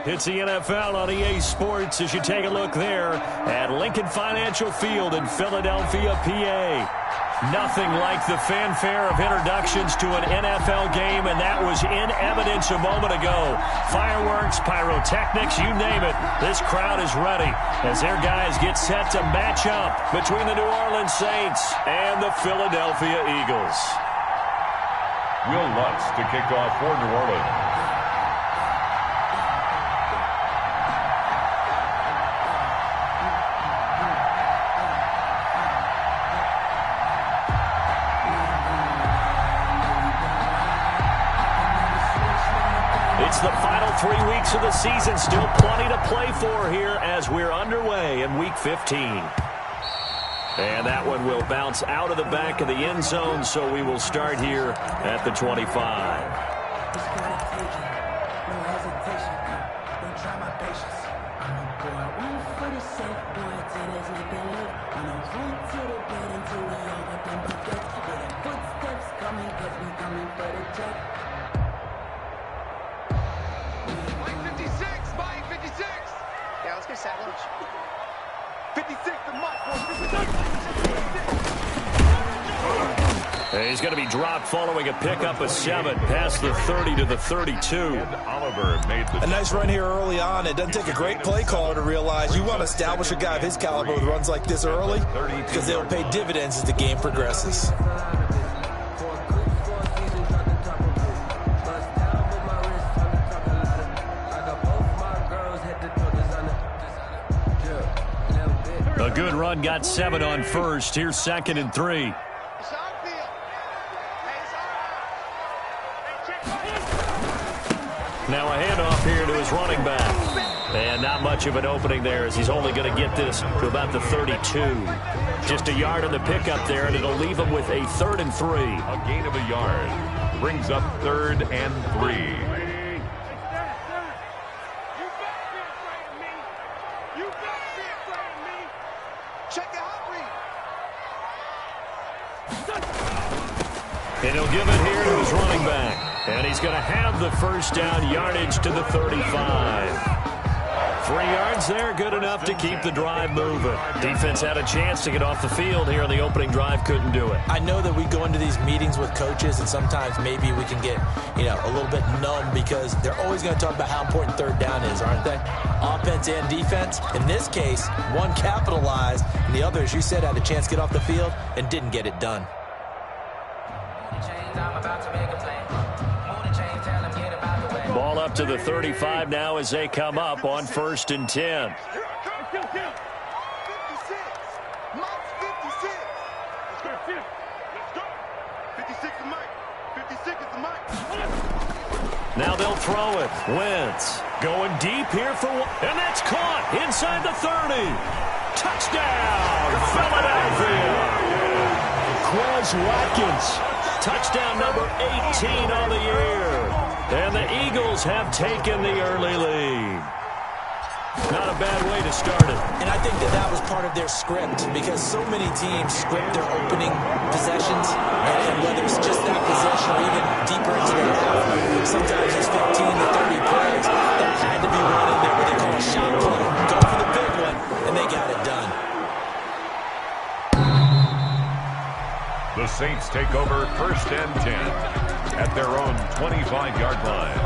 It's the NFL on EA Sports as you take a look there at Lincoln Financial Field in Philadelphia, PA. Nothing like the fanfare of introductions to an NFL game, and that was in evidence a moment ago. Fireworks, pyrotechnics, you name it. This crowd is ready as their guys get set to match up between the New Orleans Saints and the Philadelphia Eagles. Will Lutz to kick off for New Orleans. It's the final 3 weeks of the season. Still plenty to play for here as we're underway in Week 15. And that one will bounce out of the back of the end zone, so we will start here at the 25. Savage. 56 to Mike. He's going to be dropped following a pickup of 7 past the 30 to the 32. And Oliver made the a nice run here early on. It doesn't take a great play caller to realize you want to establish a guy of his caliber with runs like this early because they'll pay dividends as the game progresses. A good run, got 7 on first. Here's 2nd and 3. Now a handoff here to his running back. And not much of an opening there as he's only going to get this to about the 32. Just a yard on the pickup there, and it'll leave him with a 3rd and 3. A gain of a yard. Brings up 3rd and 3. And he'll give it here to his running back. And he's going to have the first down yardage to the 35. 3 yards there, good enough to keep the drive moving. Defense had a chance to get off the field here on the opening drive, couldn't do it. I know that we go into these meetings with coaches, and sometimes maybe we can get, a little bit numb because they're always going to talk about how important 3rd down is, aren't they? Offense and defense. In this case, one capitalized, and the other, as you said, had a chance to get off the field and didn't get it done. Ball up to the 35 now as they come up on 1st and 10. Now they'll throw it. Wentz going deep here for one. And that's caught inside the 30. Touchdown, Philadelphia. Quez Watkins. Touchdown number 18 on the year. And the Eagles have taken the early lead. Not a bad way to start it. And I think that was part of their script because so many teams script their opening possessions, and whether it's just that possession or even deeper into the half, sometimes it's 15 to 30 plays. That had to be one in there what they call a shot play. Go for the big one, and they got it done. The Saints take over 1st and 10 at their own 25-yard line.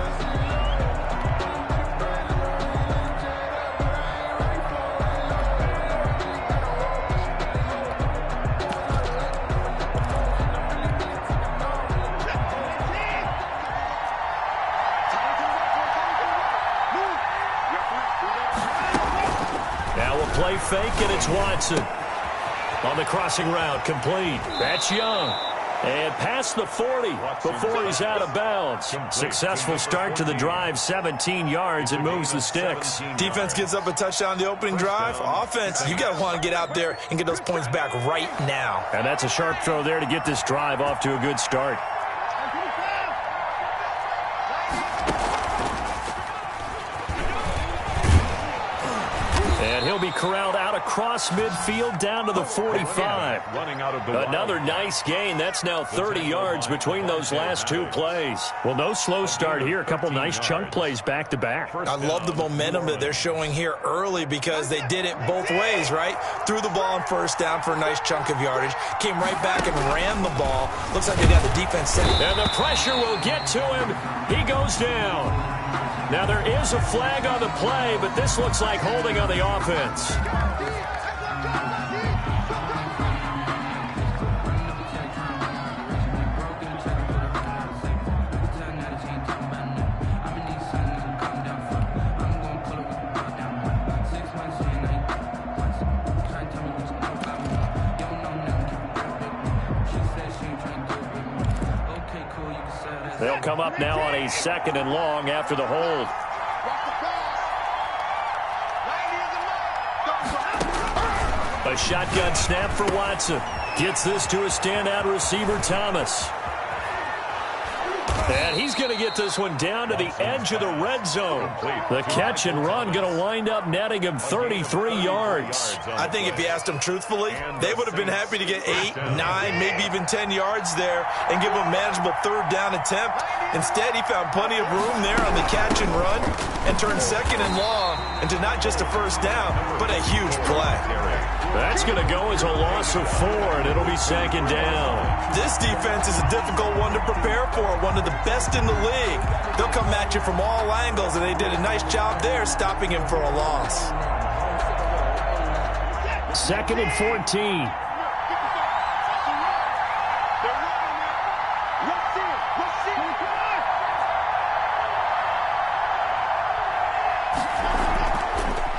Now we'll play fake, and it's Watson. On the crossing route, complete. That's Young. And past the 40 before he's out of bounds. Successful start to the drive, 17 yards, and moves the sticks. Defense gives up a touchdown on the opening drive. Offense, you got to want to get out there and get those points back right now. And that's a sharp throw there to get this drive off to a good start. And he'll be corralled out across midfield down to the 45. Running out of the Another nice gain. That's now 30 yards between those last two plays. Well, no slow start here. A couple nice chunk plays back-to-back. I love the momentum that they're showing here early because they did it both ways, right? Threw the ball on first down for a nice chunk of yardage. Came right back and ran the ball. Looks like they got the defense set. And the pressure will get to him. He goes down. Now, there is a flag on the play, but this looks like holding on the offense. They'll come up now on a 2nd and long after the hold. A shotgun snap for Watson. Gets this to a standout receiver, Thomas. And he's going to get this one down to the edge of the red zone. The catch and run going to wind up netting him 33 yards. I think if you asked them truthfully, they would have been happy to get 8, 9, maybe even 10 yards there and give them a manageable 3rd down attempt. Instead, he found plenty of room there on the catch and run and turned 2nd and long into not just a 1st down, but a huge play. That's going to go as a loss of 4, and it'll be 2nd down. This defense is a difficult one to prepare for, one of the best in the league. They'll come at you from all angles, and they did a nice job there stopping him for a loss. 2nd and 14.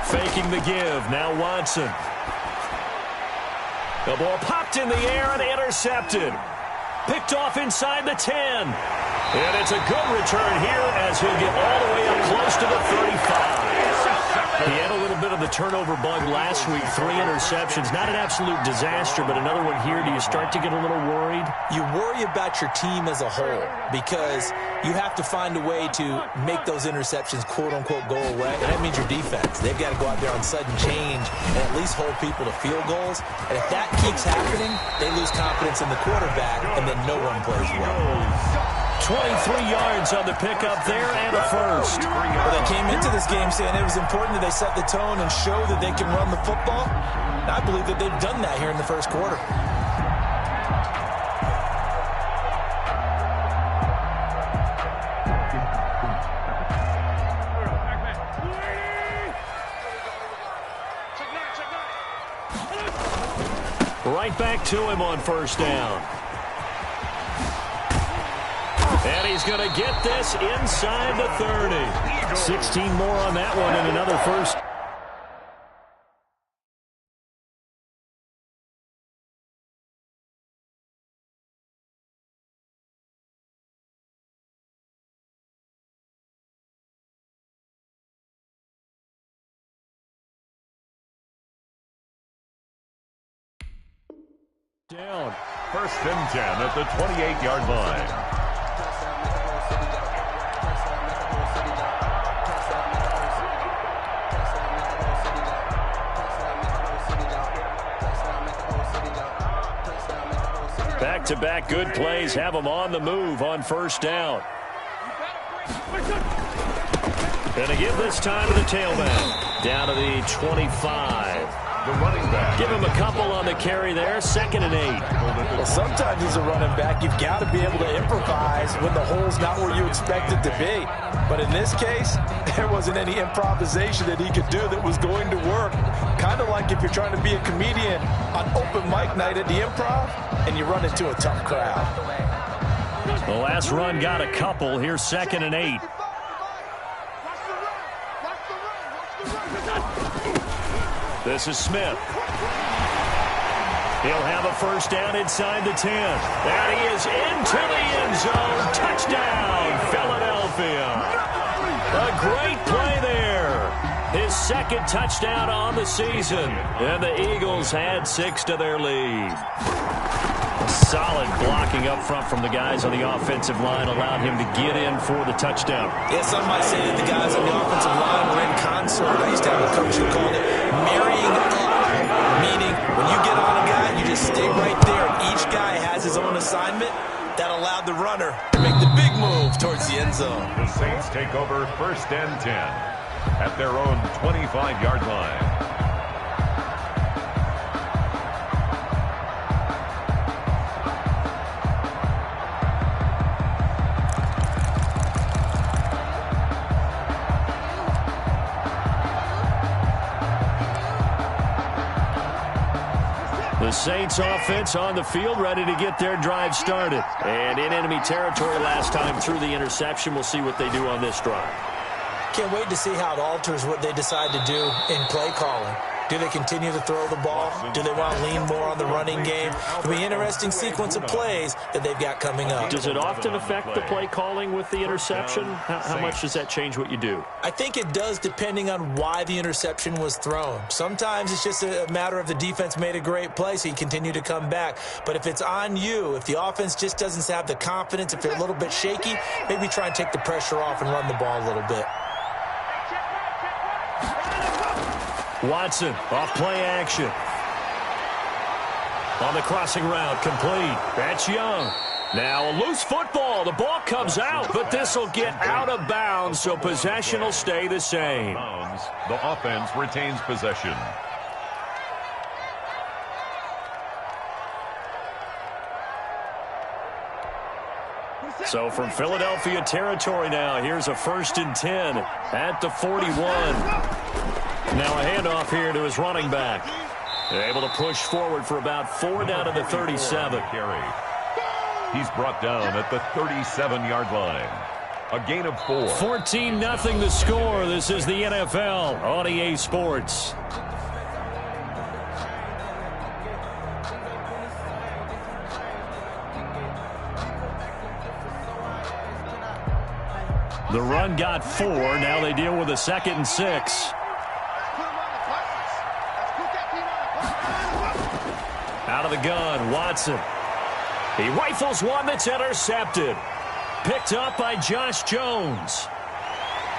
Faking the give. Now Watson. The ball popped in the air and intercepted. Picked off inside the 10. And it's a good return here as he'll get all the way up close to the 35. He had a little bit of the turnover bug last week. 3 interceptions. Not an absolute disaster, but another one here. Do you start to get a little worried? You worry about your team as a whole because you have to find a way to make those interceptions, quote-unquote, go away. And that means your defense. They've got to go out there on sudden change and at least hold people to field goals. And if that keeps happening, they lose confidence in the quarterback, and then no one plays well. 23 yards on the pickup there and a 1st. Well, they came into this game saying it was important that they set the tone and show that they can run the football. And I believe that they've done that here in the 1st quarter. Right back to him on 1st down. And he's going to get this inside the 30. 16 more on that one and another 1st. Down. 1st and 10 at the 28-yard line. Back-to-back good plays have them on the move on 1st down. Going to give this time to the tailback. Down to the 25. The running back. Give him a couple on the carry there. 2nd and 8. Well, sometimes as a running back, you've got to be able to improvise when the hole's not where you expect it to be. But in this case, there wasn't any improvisation that he could do that was going to work. Kind of like if you're trying to be a comedian on open mic night at the Improv and you run into a tough crowd. The last run got a couple. Here's 2nd and 8. This is Smith. He'll have a 1st down inside the 10. And he is into the end zone. Touchdown, Philadelphia. A great play there. His 2nd touchdown on the season. And the Eagles had 6 to their lead. Solid blocking up front from the guys on the offensive line allowed him to get in for the touchdown. Yeah, some might say that the guys on the offensive line were in concert. I used to have a coach who called it marrying up, meaning when you get on a guy, you just stay right there. Each guy has his own assignment. That allowed the runner to make the big move towards the end zone. The Saints take over 1st and 10 at their own 25-yard line. The Saints offense on the field, ready to get their drive started. And in enemy territory last time through the interception. We'll see what they do on this drive. Can't wait to see how it alters what they decide to do in play calling. Do they continue to throw the ball? Do they want to lean more on the running game? It'll be an interesting sequence of plays that they've got coming up. Does it often affect the play calling with the interception? How much does that change what you do? I think it does depending on why the interception was thrown. Sometimes it's just a matter of the defense made a great play, so you continue to come back. But if it's on you, if the offense just doesn't have the confidence, if they're a little bit shaky, maybe try and take the pressure off and run the ball a little bit. Watson, off play action. On the crossing route, complete. That's Young. Now a loose football. The ball comes out, but this will get out of bounds, so possession will stay the same. The offense retains possession. So from Philadelphia territory now, here's a 1st and 10 at the 41. Now a handoff here to his running back. They're able to push forward for about 4 down to the 37. He's brought down at the 37-yard line. A gain of 4. 14-0 the score. This is the NFL on EA Sports. The run got 4. Now they deal with a 2nd and 6. Out of the gun, Watson. He rifles one that's intercepted. Picked up by Josh Jones.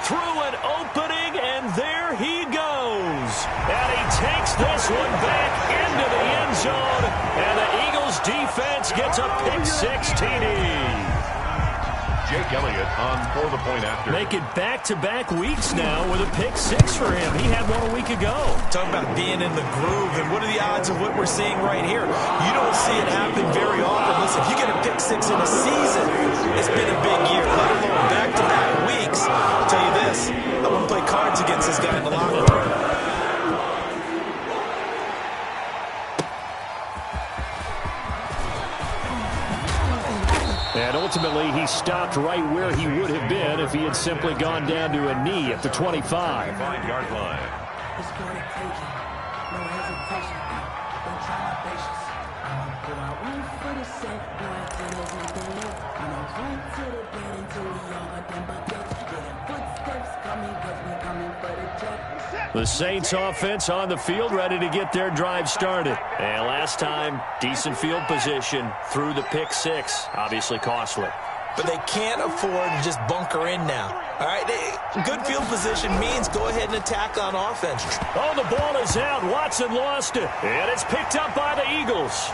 Through an opening, and there he goes. And he takes this one back into the end zone. And the Eagles defense gets a pick-6 TD. Jake Elliott on for the point after. Make it back-to-back weeks now with a pick-6 for him. He had one a week ago. Talk about being in the groove, and what are the odds of what we're seeing right here? You don't see it happen very often. Listen, if you get a pick-6 in a season, it's been a big year, let alone back-to-back weeks. I'll tell you this, I wouldn't play cards against this guy in the locker room. And ultimately, he stopped right where he would have been if he had simply gone down to a knee at the 25. 5-yard line. It's going to take it. No hesitation. Don't try my patience. I'm going to go out one for the set. Going to the I'm going to run to the bed until we all them buckets. Getting footsteps coming because we coming for the jet. The Saints offense on the field, ready to get their drive started. And last time, decent field position through the pick-6. Obviously costly. But they can't afford to just bunker in now. All right, good field position means go ahead and attack on offense. Oh, the ball is out. Watson lost it. And it's picked up by the Eagles.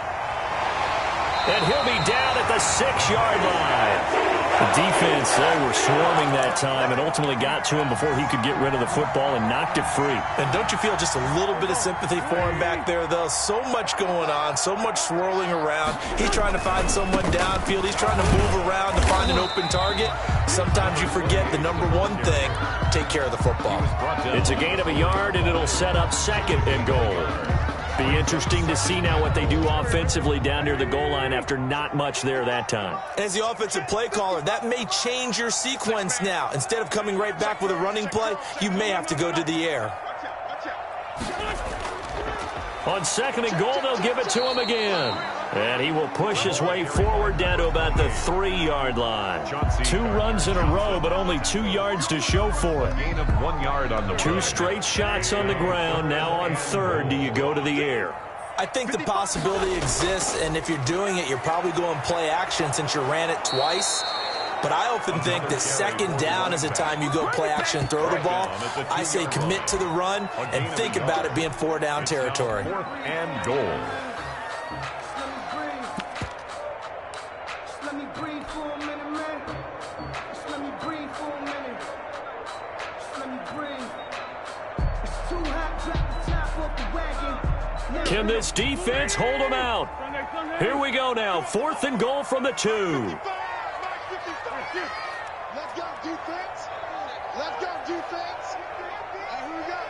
And he'll be down at the 6-yard line. The defense, they were swarming that time and ultimately got to him before he could get rid of the football and knocked it free. And don't you feel just a little bit of sympathy for him back there, though? So much going on, so much swirling around. He's trying to find someone downfield. He's trying to move around to find an open target. Sometimes you forget the number one thing, take care of the football. It's a gain of a yard, and it'll set up 2nd and goal. Be interesting to see now what they do offensively down near the goal line after not much there that time. As the offensive play caller, that may change your sequence now. Instead of coming right back with a running play, you may have to go to the air. On 2nd and goal, they'll give it to him again. And he will push his way forward down to about the 3-yard line. 2 runs in a row, but only 2 yards to show for it. Gain of 1 yard on the 2 straight shots on the ground. Now on 3rd, do you go to the air? I think the possibility exists, and if you're doing it, you're probably going play action since you ran it twice. But I often think that second down is a time you go play action and throw the ball. I say commit to the run and think about it being 4-down territory. 4th and goal. Let me breathe for a minute, man. Just let me breathe for a minute. Just let me breathe. It's too hot, drop the top off the wagon. Can this defense hold them out? Here we go now. 4th and goal from the 2. Let's go, defense. Let's go, defense. All right, here we go.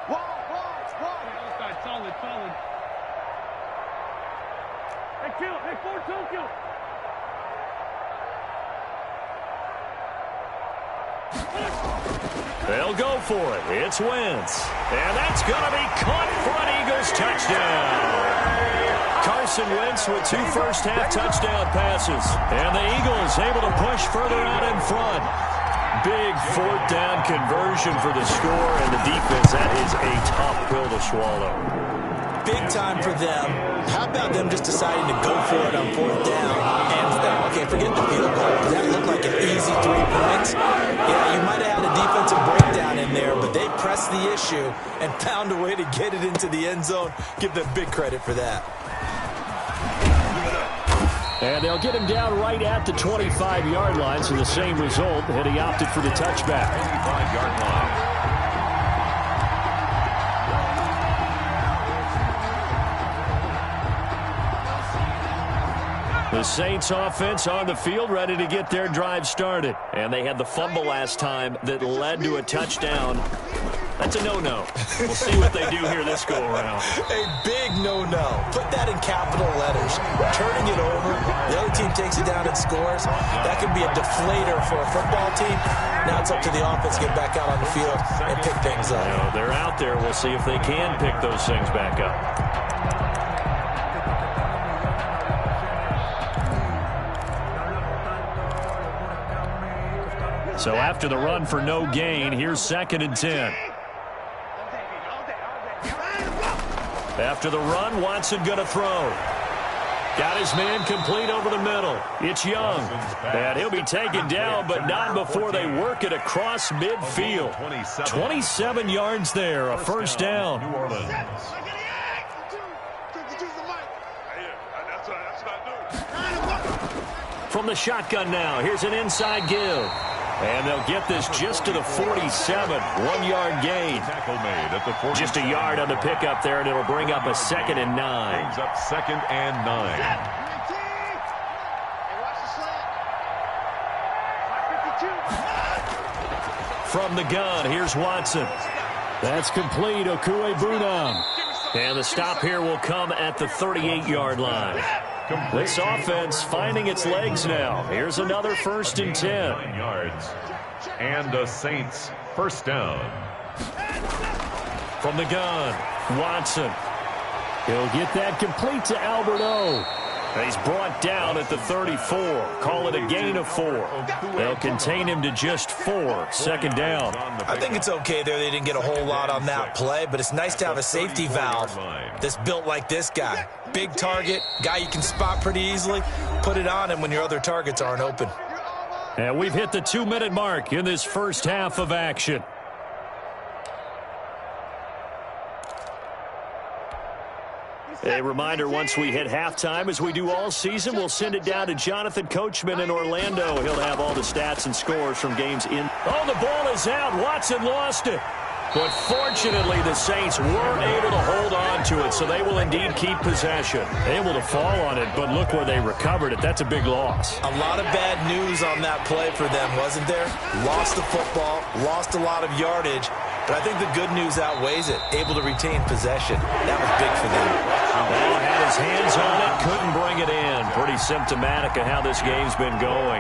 Wall. Solid. Hey, kill. Hey, 4-2, kill. They'll go for it. It's Wentz. And that's going to be caught for an Eagles touchdown. Carson Wentz with 2 first-half touchdown passes. And the Eagles able to push further out in front. Big 4th down conversion for the score, and the defense, that is a tough pill to swallow. Big time for them. How about them just deciding to go for it on 4th down? And, okay, forget the field goal, because that looked like an easy 3 points. Yeah, you might have had a defensive breakdown in there, but they pressed the issue and found a way to get it into the end zone. Give them big credit for that. And they'll get him down right at the 25-yard line, so the same result, and he opted for the touchback. 25-yard line. The Saints offense on the field, ready to get their drive started. And they had the fumble last time that led to a touchdown. That's a no-no. We'll see what they do here this go-around. A big no-no. Put that in capital letters. Turning it over, the other team takes it down and scores. That could be a deflator for a football team. Now it's up to the offense to get back out on the field and pick things up. You know, they're out there. We'll see if they can pick those things back up. So after the run for no gain, here's 2nd and 10. After the run, Watson going to throw. Got his man complete over the middle. It's Young. And he'll be taken down, but not before they work it across midfield. 27 yards there, a first down. New Orleans. From the shotgun now, here's an inside give. And they'll get this just to the 47, 1-yard gain. Tackle made at the 47. Just a yard on the pickup there, and it'll bring up a 2nd and 9. Brings up 2nd and 9. From the gun, here's Watson. That's complete, Okuebunam. And the stop here will come at the 38-yard line. This offense finding its legs now. Here's another 1st and 10. 9 yards. And the Saints first down. From the gun, Watson. He'll get that complete to Albert O. He's brought down at the 34. Call it a gain of 4. They'll contain him to just 4. 2nd down. I think it's okay there. They didn't get a whole lot on that play, but it's nice to have a safety valve that's built like this guy. Big target, guy you can spot pretty easily. Put it on him when your other targets aren't open. And we've hit the 2-minute mark in this first half of action. A reminder, once we hit halftime, as we do all season, we'll send it down to Jonathan Coachman in Orlando. He'll have all the stats and scores from games in. Oh, the ball is out. Watson lost it. But fortunately, the Saints were able to hold on to it, so they will indeed keep possession. Able to fall on it, but look where they recovered it. That's a big loss. A lot of bad news on that play for them, wasn't there? Lost the football, lost a lot of yardage, but I think the good news outweighs it. Able to retain possession. That was big for them. Oh, had his hands on it, couldn't bring it in. Pretty symptomatic of how this game's been going.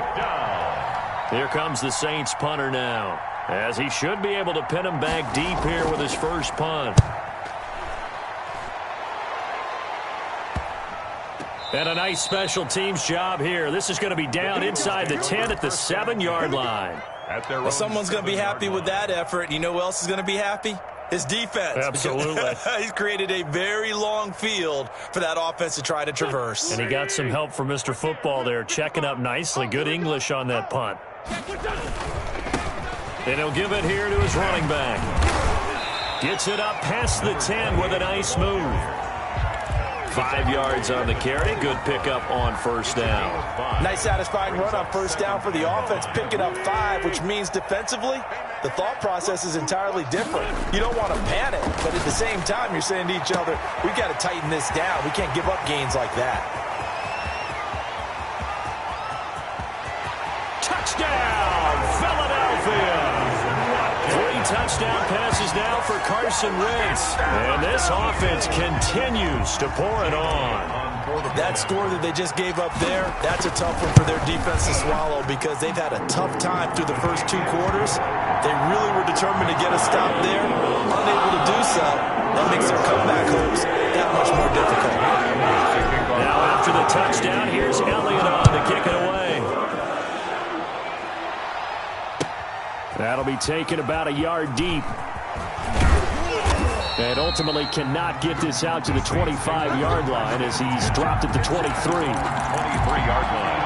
Here comes the Saints punter now, as he should be able to pin him back deep here with his first punt. And a nice special teams job here. This is going to be down inside the 10 at the 7-yard line. Well, someone's going to be happy with that effort. You know who else is going to be happy? His defense. Absolutely. He's created a very long field for that offense to try to traverse. And he got some help from Mr. Football there, checking up nicely. Good English on that punt. And he'll give it here to his running back. Gets it up past the 10 with a nice move. 5 yards on the carry. Good pickup on first down. Nice satisfying run on first down for the offense, picking up 5, which means defensively, the thought process is entirely different. You don't want to panic, but at the same time, you're saying to each other, we've got to tighten this down. We can't give up gains like that. Touchdown, Philadelphia! 3 touchdown passes now for Carson Wentz. And this offense continues to pour it on. That score that they just gave up there, that's a tough one for their defense to swallow because they've had a tough time through the first 2 quarters. They really were determined to get a stop there. Unable to do so, that makes their comeback hopes that much more difficult. Now after the touchdown, here's Elliott on to kick it away. That'll be taken about a yard deep. And ultimately cannot get this out to the 25-yard line as he's dropped at the 23. 23-yard line.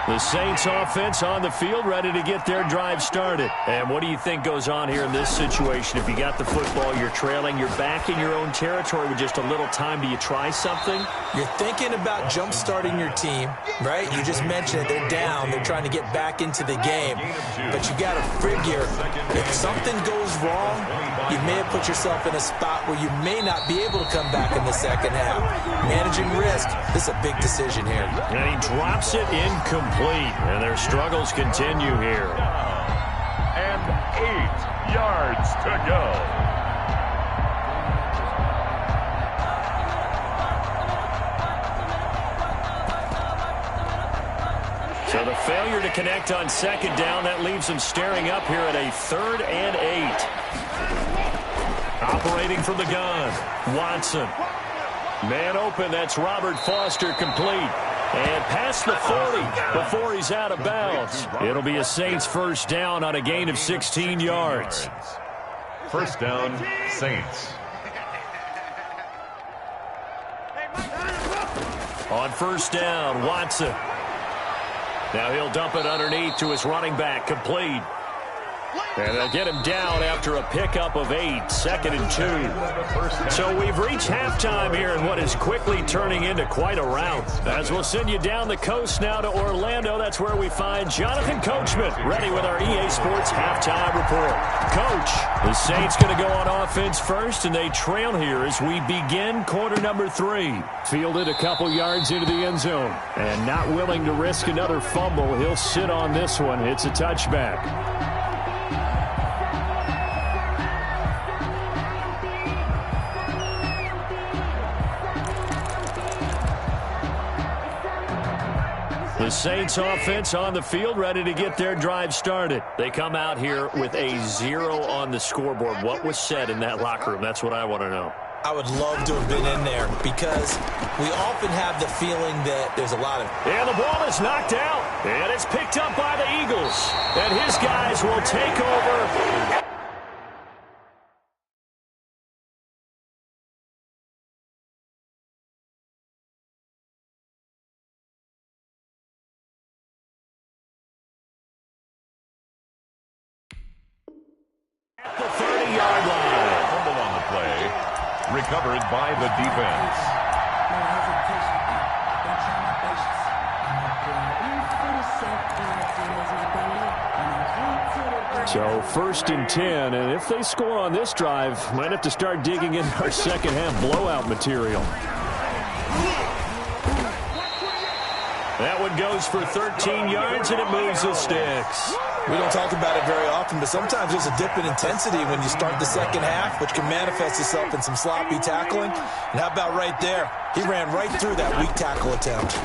The Saints offense on the field, ready to get their drive started. And what do you think goes on here in this situation? If you got the football, you're trailing, you're back in your own territory with just a little time. Do you try something? You're thinking about jump-starting your team, right? You just mentioned it. They're down. They're trying to get back into the game. But you got to figure if something goes wrong, you may have put yourself in a spot where you may not be able to come back in the second half. Managing risk, this is a big decision here. And he drops it incomplete. And their struggles continue here. And 8 yards to go. So the failure to connect on second down, that leaves them staring up here at a 3rd and 8. Operating from the gun, Watson. Man open, that's Robert Foster complete. And past the 40 before he's out of bounds. It'll be a Saints first down on a gain of 16 yards. First down, Saints. On first down, Watson. Now he'll dump it underneath to his running back, complete. And they'll get him down after a pickup of 8, 2nd and 2. So we've reached halftime here in what is quickly turning into quite a rout. As we'll send you down the coast now to Orlando, that's where we find Jonathan Coachman, ready with our EA Sports halftime report. Coach, the Saints going to go on offense first, and they trail here as we begin quarter number 3. Fielded a couple yards into the end zone, and not willing to risk another fumble. He'll sit on this one. It's a touchback. The Saints offense on the field, ready to get their drive started. They come out here with a 0 on the scoreboard. What was said in that locker room? That's what I want to know. I would love to have been in there because we often have the feeling that there's a lot of... And the ball is knocked out, and it's picked up by the Eagles. And his guys will take over. At the 30-yard line. Fumble on the play. Recovered by the defense. So 1st and 10, and if they score on this drive, might have to start digging in our second half blowout material. That one goes for 13 yards, and it moves the sticks. We don't talk about it very often, but sometimes there's a dip in intensity when you start the second half, which can manifest itself in some sloppy tackling. And how about right there? He ran right through that weak tackle attempt.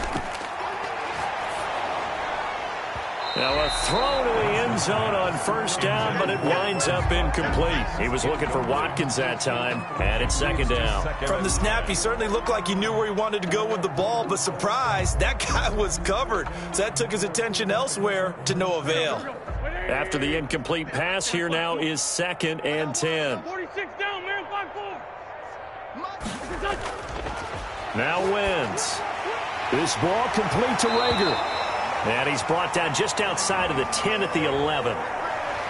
Now a throw to the end zone on first down, but it winds up incomplete. He was looking for Watkins that time, and it's second down. From the snap, he certainly looked like he knew where he wanted to go with the ball, but surprise, that guy was covered. So that took his attention elsewhere to no avail. After the incomplete pass, here now is 2nd and 10. 46 down, man. 5-4. Now Wentz. This ball complete to Rager. And he's brought down just outside of the 10 at the 11.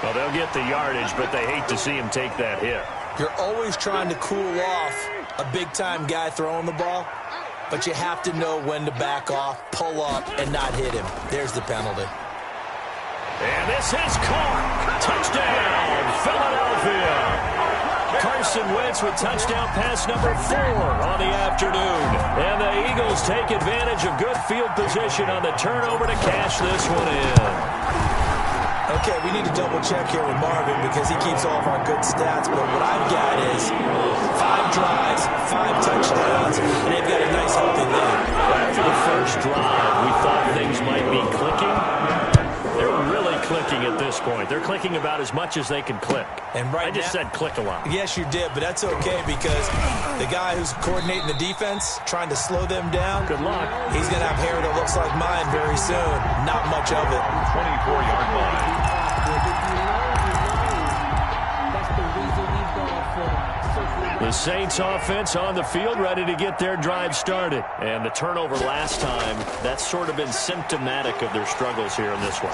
Well, they'll get the yardage, but they hate to see him take that hit. You're always trying to cool off a big-time guy throwing the ball, but you have to know when to back off, pull up, and not hit him. There's the penalty. And this is caught. Touchdown, Philadelphia. Carson Wentz with touchdown pass number 4 on the afternoon. And the Eagles take advantage of good field position on the turnover to cash this one in. Okay, we need to double-check here with Marvin because he keeps all of our good stats, but what I've got is 5 drives, 5 touchdowns, and they've got a nice healthy lead. After the first drive, we thought things might be clicking. They're really clicking at this point. They're clicking about as much as they can click. And right I just said click a lot. Yes, you did, but that's okay because the guy who's coordinating the defense, trying to slow them down, Good luck. he's going to have hair that looks like mine very soon. Not much of it. 24-yard line. The Saints offense on the field ready to get their drive started. And the turnover last time, that's sort of been symptomatic of their struggles here in this one.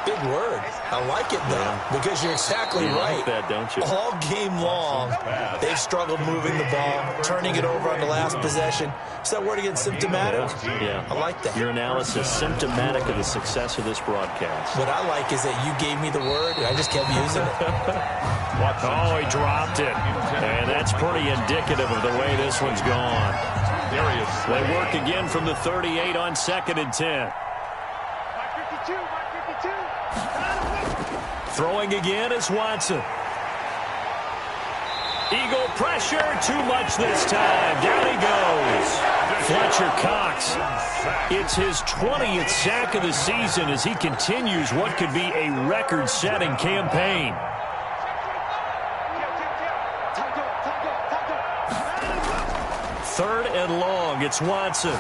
Big word. I like it, though, because you're exactly right. Like that, don't you? All game long, they've struggled moving the ball, turning it over on the last possession. Is that word again, symptomatic? Yeah. I like that. Your analysis symptomatic of the success of this broadcast. What I like is that you gave me the word, and I just kept using it. Oh, he dropped it. And that's pretty indicative of the way this one's gone. They work again from the 38 on 2nd and 10. Throwing again is Watson. Eagle pressure, too much this time. Down he goes. Fletcher Cox. It's his 20th sack of the season as he continues what could be a record-setting campaign. Third and long, it's Watson.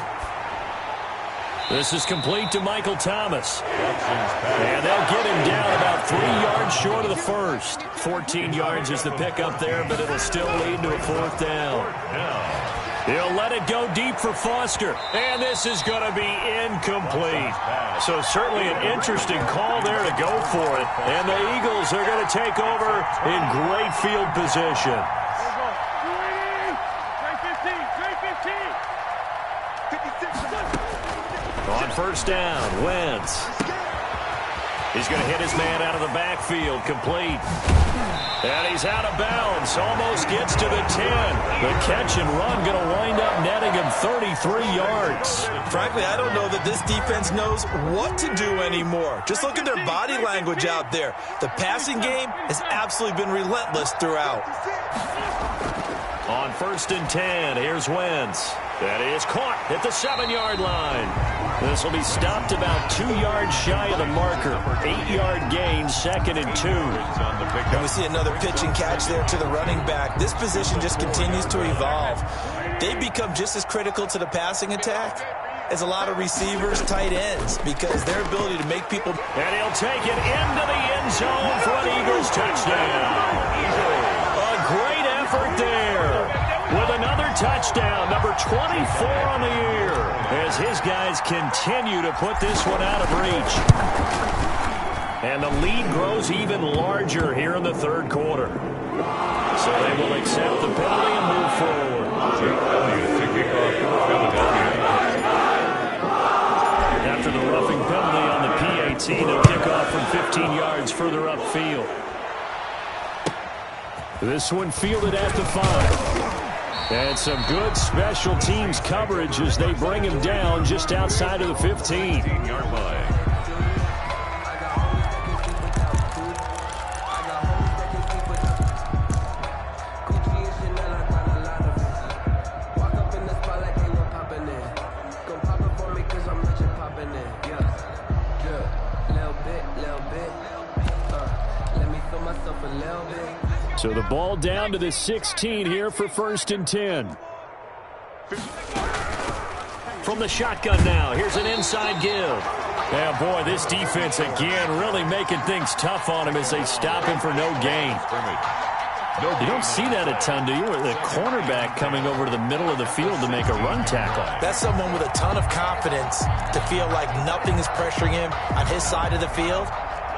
This is complete to Michael Thomas. And they'll get him down about 3 yards short of the first. 14 yards is the pickup there, but it'll still lead to a 4th down. He'll let it go deep for Foster. And this is going to be incomplete. So certainly an interesting call there to go for it. And the Eagles are going to take over in great field position. On first down, Wentz. He's going to hit his man out of the backfield, complete. And he's out of bounds, almost gets to the 10. The catch and run going to wind up netting him 33 yards. Frankly, I don't know that this defense knows what to do anymore. Just look at their body language out there. The passing game has absolutely been relentless throughout. On first and 10, here's Wentz. That is caught at the 7-yard line. This will be stopped about 2 yards shy of the marker. 8-yard gain, 2nd and 2. And we see another pitch and catch there to the running back. This position just continues to evolve. They become just as critical to the passing attack as a lot of receivers, tight ends, because their ability to make people... And he'll take it into the end zone for an Eagles touchdown. A great effort there with another touchdown, number 24 on the year, as his guys continue to put this one out of reach. And the lead grows even larger here in the 3rd quarter. So they will accept the penalty and move forward. After the roughing penalty on the PAT, they'll kick off from 15 yards further upfield. This one fielded at the 5. And some good special teams coverage as they bring him down just outside of the 15. 15-yard line. So the ball down to the 16 here for first and 10. From the shotgun now, here's an inside give. Yeah, boy, this defense again really making things tough on him as they stop him for no gain. You don't see that a ton, do you? The cornerback coming over to the middle of the field to make a run tackle. That's someone with a ton of confidence to feel like nothing is pressuring him on his side of the field.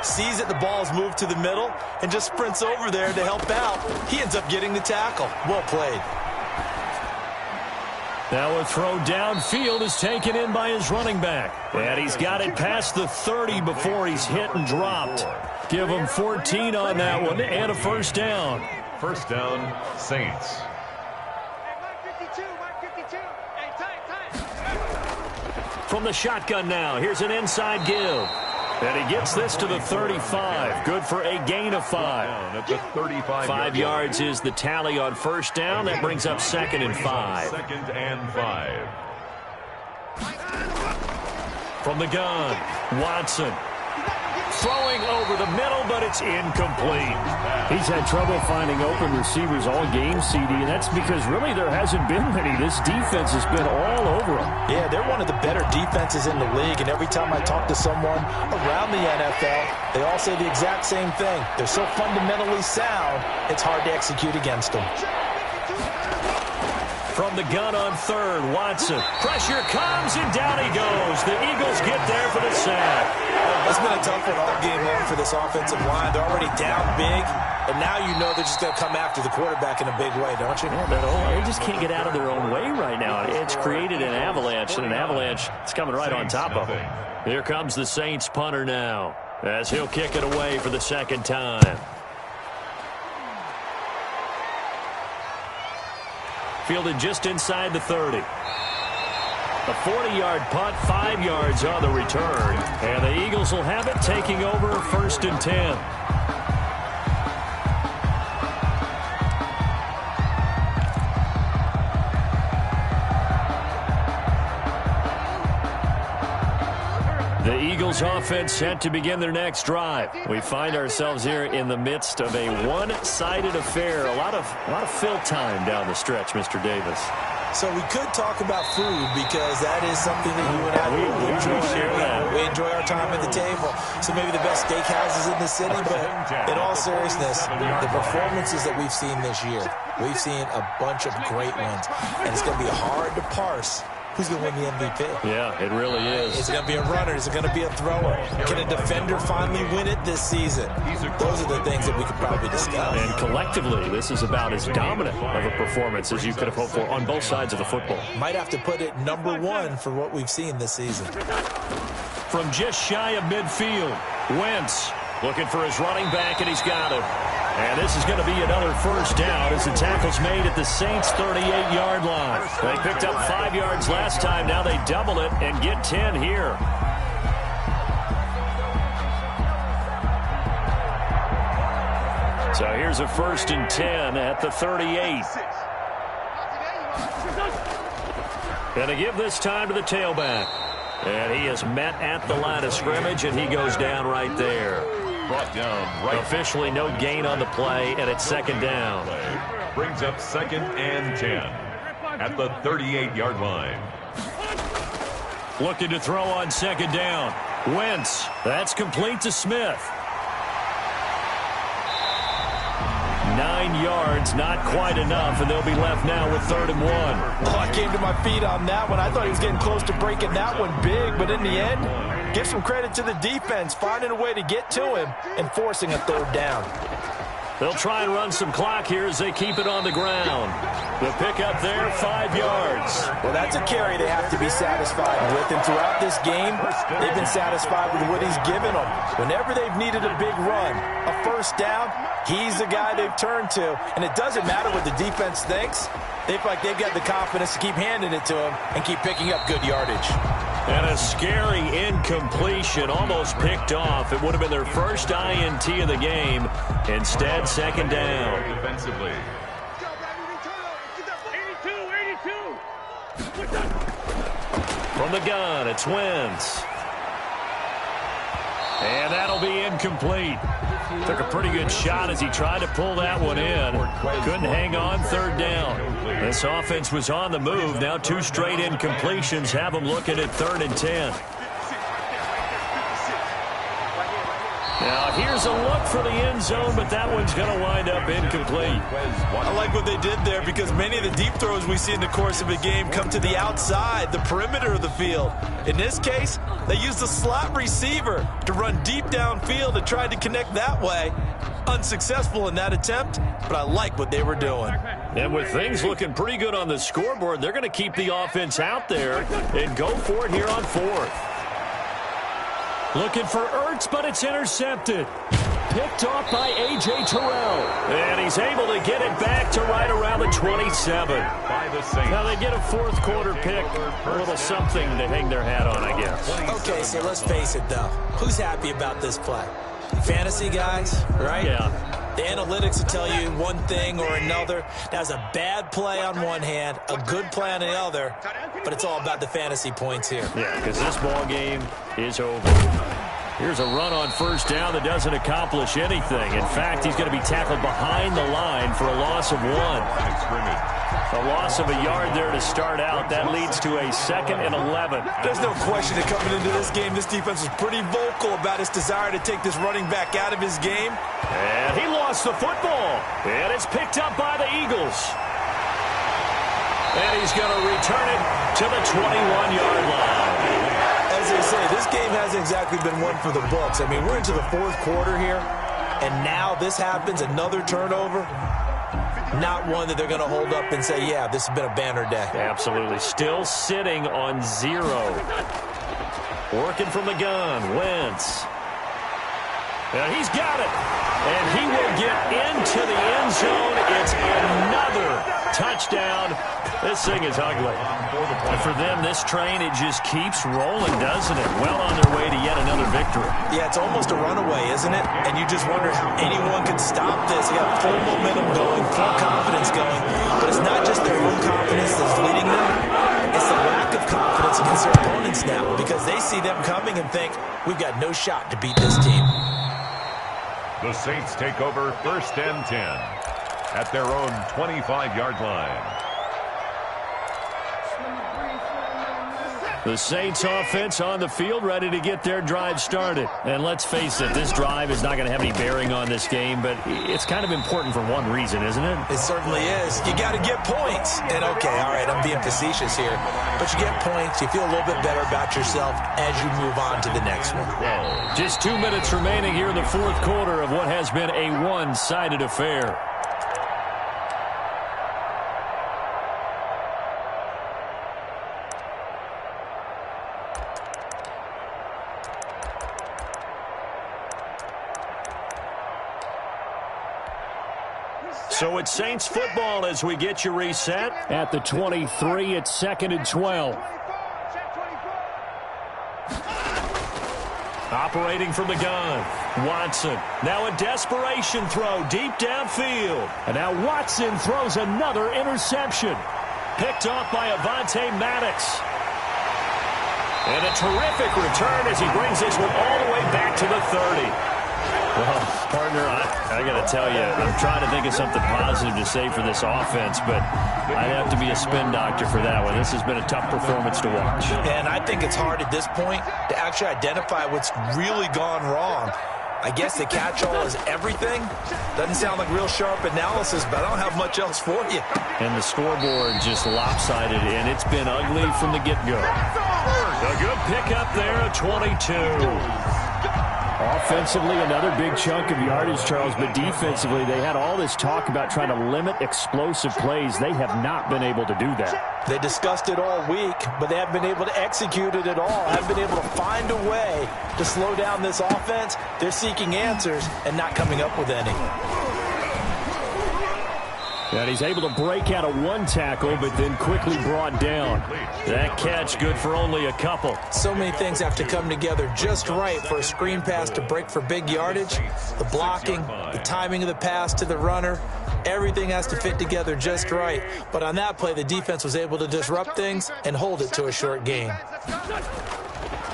Sees that the ball's moved to the middle and just sprints over there to help out. He ends up getting the tackle. Well played. Now a throw downfield is taken in by his running back. And he's got it past the 30 before he's hit and dropped. Give him 14 on that one and a first down. First down, Saints. From the shotgun now, here's an inside give. And he gets this to the 35. Good for a gain of 5. At the 35 5 yards is the tally on first down. That brings up 2nd and 5. 2nd and 5. From the gun, Watson. Throwing over the middle, but it's incomplete. He's had trouble finding open receivers all game, CD, and that's because really there hasn't been many. This defense has been all over him. Yeah, they're one of the better defenses in the league, and every time I talk to someone around the NFL, they all say the exact same thing. They're so fundamentally sound, it's hard to execute against them. From the gun on third, Watson. Pressure comes, and down he goes. The Eagles get there for the sack. It's been a tough one all game long for this offensive line. They're already down big, and now you know they're just going to come after the quarterback in a big way, don't you? Yeah, but they just can't get out of their own way right now. It's created an avalanche, and an avalanche is coming right on top of them. Here comes the Saints punter now, as he'll kick it away for the second time. Fielded just inside the 30. A 40-yard punt, 5 yards on the return. And the Eagles will have it, taking over 1st and 10. The Eagles offense set to begin their next drive. We find ourselves here in the midst of a one-sided affair. A lot of fill time down the stretch, Mr. Davis. So we could talk about food because that is something that you and I enjoy. We enjoy our time at the table. So maybe the best steakhouses in the city, but in all seriousness, the performances that we've seen this year, we've seen a bunch of great ones, and it's going to be hard to parse who's going to win the MVP. Yeah, it really is. Is it going to be a runner? Is it going to be a thrower? Can a defender finally win it this season? Those are the things that we could probably discuss. And collectively, this is about as dominant of a performance as you could have hoped for on both sides of the football. Might have to put it #1 for what we've seen this season. From just shy of midfield, Wentz looking for his running back, and he's got him. And this is going to be another first down as the tackle's made at the Saints' 38-yard line. They picked up 5 yards last time. Now they double it and get 10 here. So here's a 1st and 10 at the 38. And to give this time to the tailback. And he is met at the line of scrimmage, and he goes down right there. Brought down right. Officially no gain on the play, and it's 2nd down. Brings up 2nd and 10 at the 38-yard line. Looking to throw on 2nd down. Wentz. That's complete to Smith. 9 yards, not quite enough, and they'll be left now with 3rd and 1. Oh, I came to my feet on that one. I thought he was getting close to breaking that one big, but in the end, give some credit to the defense, finding a way to get to him and forcing a 3rd down. They'll try and run some clock here as they keep it on the ground. The pickup there, 5 yards. Well, that's a carry they have to be satisfied with, and throughout this game, they've been satisfied with what he's given them. Whenever they've needed a big run, a first down, he's the guy they've turned to, and it doesn't matter what the defense thinks. They feel like they've got the confidence to keep handing it to him and keep picking up good yardage. And a scary incompletion, almost picked off. It would have been their first INT of the game. Instead, 2nd down. Defensively. 82. From the gun, it's Wentz. And that'll be incomplete. Took a pretty good shot as he tried to pull that one in. Couldn't hang on, 3rd down. This offense was on the move. Now 2 straight incompletions have them looking at 3rd and 10. Now here's a look for the end zone, but that one's going to wind up incomplete. I like what they did there because many of the deep throws we see in the course of a game come to the outside, the perimeter of the field. In this case, they used a slot receiver to run deep downfield and tried to connect that way. Unsuccessful in that attempt, but I like what they were doing. And with things looking pretty good on the scoreboard, they're going to keep the offense out there and go for it here on 4th. Looking for Ertz, but it's intercepted. Picked off by A.J. Terrell. And he's able to get it back to right around the 27. Now they get a 4th quarter pick. A little something to hang their hat on, I guess. Okay, so let's face it, though. Who's happy about this play? Fantasy guys, right? Yeah. The analytics will tell you one thing or another. That's a bad play on one hand, a good play on the other, but it's all about the fantasy points here. Yeah, because this ball game is over. Here's a run on 1st down that doesn't accomplish anything. In fact, he's going to be tackled behind the line for a loss of 1. A loss of a yard there to start out. That leads to a 2nd and 11. There's no question that coming into this game, this defense was pretty vocal about its desire to take this running back out of his game. And he lost the football. And it's picked up by the Eagles. And he's going to return it to the 21-yard line. As they say, this game hasn't exactly been one for the books. I mean, we're into the 4th quarter here, and now this happens, another turnover. Not one that they're going to hold up and say, yeah, this has been a banner day. Absolutely. Still sitting on 0. Working from the gun. Wentz. And he's got it. And he will get into the end zone. It's another touchdown. This thing is ugly. And for them, this train, it just keeps rolling, doesn't it? Well on their way to yet another victory. Yeah, it's almost a runaway, isn't it? And you just wonder how anyone could stop this. They got full momentum going, full confidence going. But it's not just their own confidence that's leading them. It's the lack of confidence against their opponents now because they see them coming and think, we've got no shot to beat this team. The Saints take over 1st and 10 at their own 25-yard line. The Saints offense on the field, ready to get their drive started. And let's face it, this drive is not going to have any bearing on this game, but it's kind of important for one reason, isn't it? It certainly is. You got to get points. And okay, all right, I'm being facetious here, but you get points, you feel a little bit better about yourself as you move on to the next one. Just 2 minutes remaining here in the 4th quarter of what has been a one-sided affair. So it's Saints football as we get you reset. At the 23, it's 2nd and 12. Operating from the gun, Watson. Now a desperation throw deep downfield. And now Watson throws another interception. Picked off by Avonte Maddox. And a terrific return as he brings this one all the way back to the 30. Well, partner, I got to tell you, I'm trying to think of something positive to say for this offense, but I'd have to be a spin doctor for that one. This has been a tough performance to watch. And I think it's hard at this point to actually identify what's really gone wrong. I guess the catch-all is everything. Doesn't sound like real sharp analysis, but I don't have much else for you. And the scoreboard just lopsided, and it's been ugly from the get-go. A good pickup there, a 22. Offensively, another big chunk of yardage, Charles, but defensively, they had all this talk about trying to limit explosive plays. They have not been able to do that. They discussed it all week, but they haven't been able to execute it at all. Haven't been able to find a way to slow down this offense. They're seeking answers and not coming up with any. And he's able to break out of one tackle, but then quickly brought down. That catch good for only a couple. So many things have to come together just right for a screen pass to break for big yardage. The blocking, the timing of the pass to the runner, everything has to fit together just right. But on that play, the defense was able to disrupt things and hold it to a short gain.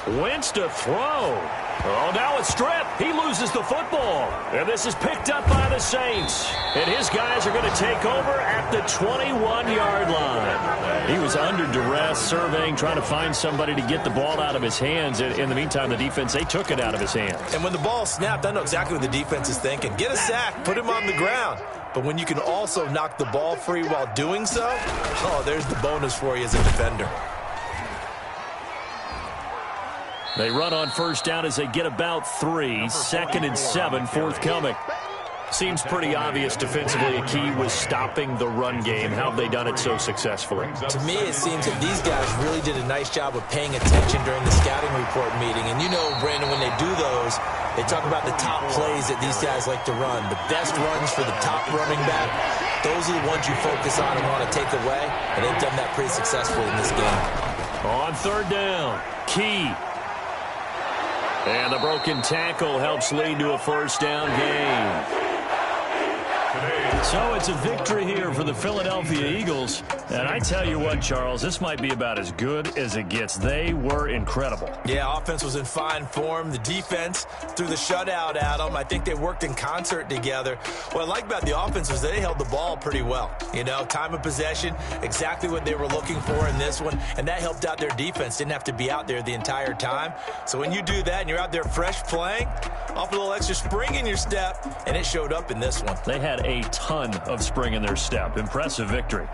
Wentz to throw. Oh, now it's stripped. He loses the football. And this is picked up by the Saints. And his guys are going to take over at the 21-yard line. He was under duress, surveying, trying to find somebody to get the ball out of his hands. In the meantime, the defense, they took it out of his hands. And when the ball snapped, I know exactly what the defense is thinking. Get a sack, put him on the ground. But when you can also knock the ball free while doing so, oh, there's the bonus for you as a defender. They run on first down as they get about 3. 2nd and 7 forthcoming. Seems pretty obvious defensively a key was stopping the run game. How have they done it so successfully? To me, it seems that these guys really did a nice job of paying attention during the scouting report meeting. And you know, Brandon, when they do those, they talk about the top plays that these guys like to run. The best runs for the top running back, those are the ones you focus on and want to take away. And they've done that pretty successfully in this game. On third down, Key. And the broken tackle helps lead to a first down gain. So it's a victory here for the Philadelphia Eagles. And I tell you what, Charles, this might be about as good as it gets. They were incredible. Yeah, offense was in fine form. The defense threw the shutout at them. I think they worked in concert together. What I like about the offense was they held the ball pretty well. You know, time of possession, exactly what they were looking for in this one. And that helped out their defense. Didn't have to be out there the entire time. So when you do that and you're out there fresh playing, off a little extra spring in your step, and it showed up in this one. They had a ton of spring in their step. Impressive victory.